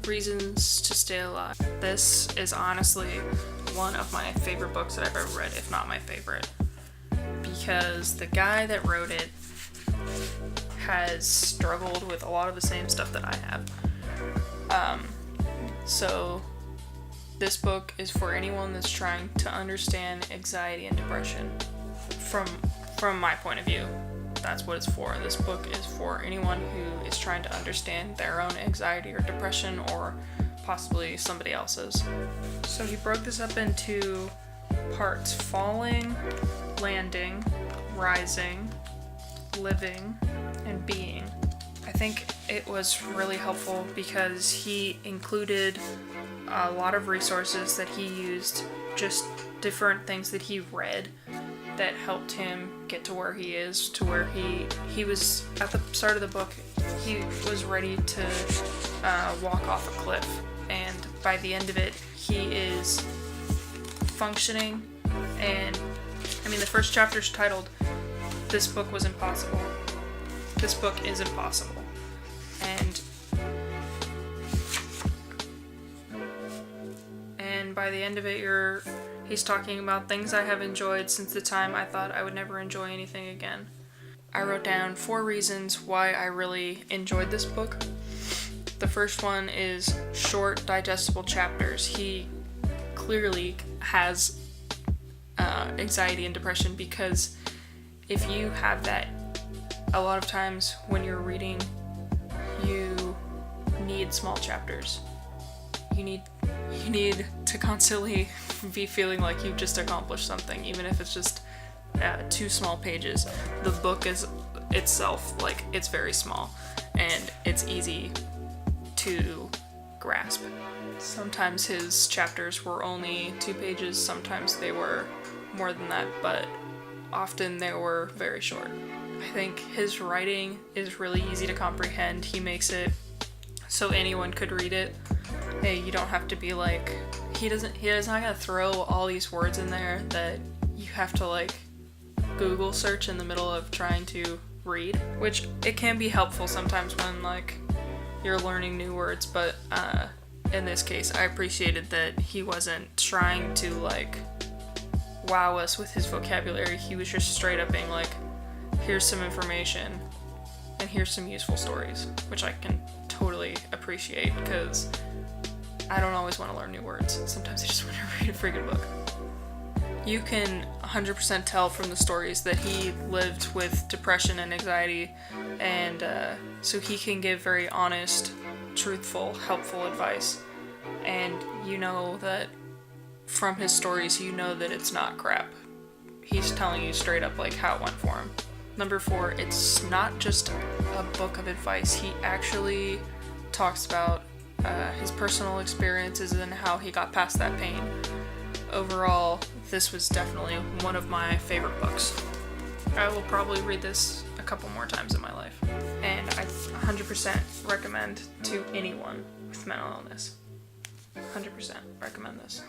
reasons to stay alive. This is honestly one of my favorite books that I've ever read, if not my favorite, because the guy that wrote it has struggled with a lot of the same stuff that I have. So this book is for anyone that's trying to understand anxiety and depression from my point of view. That's what it's for. This book is for anyone who is trying to understand their own anxiety or depression, or possibly somebody else's. So he broke this up into parts: falling, landing, rising, living, and being. I think it was really helpful because he included a lot of resources that he used, just different things that he read that helped him get to where he is, to where he was at the start of the book. He was ready to walk off a cliff, and by the end of it, he is functioning. And I mean, the first chapter is titled, "This book was impossible." This book is impossible. And by the end of it, he's talking about things I have enjoyed since the time I thought I would never enjoy anything again. I wrote down 4 reasons why I really enjoyed this book. The first one is short, digestible chapters. He clearly has anxiety and depression, because if you have that, a lot of times when you're reading, you need small chapters. You need to constantly be feeling like you've just accomplished something, even if it's just 2 small pages. The book is itself, like, it's very small and it's easy to grasp. Sometimes his chapters were only 2 pages, sometimes they were more than that, but often they were very short. I think his writing is really easy to comprehend. He makes it so anyone could read it. Hey, you don't have to be like, he's not gonna throw all these words in there that you have to like Google search in the middle of trying to read, which it can be helpful sometimes when like you're learning new words, but in this case I appreciated that he wasn't trying to like wow us with his vocabulary. He was just straight up being like, here's some information and here's some useful stories, which I can totally appreciate, because I don't always want to learn new words. Sometimes I just want to read a freaking book. You can 100% tell from the stories that he lived with depression and anxiety, and so he can give very honest, truthful, helpful advice. And you know that from his stories, you know that it's not crap. He's telling you straight up like how it went for him. Number 4, it's not just a book of advice. He actually talks about his personal experiences and how he got past that pain. Overall, this was definitely one of my favorite books. I will probably read this a couple more times in my life, and I 100% recommend to anyone with mental illness. 100% recommend this.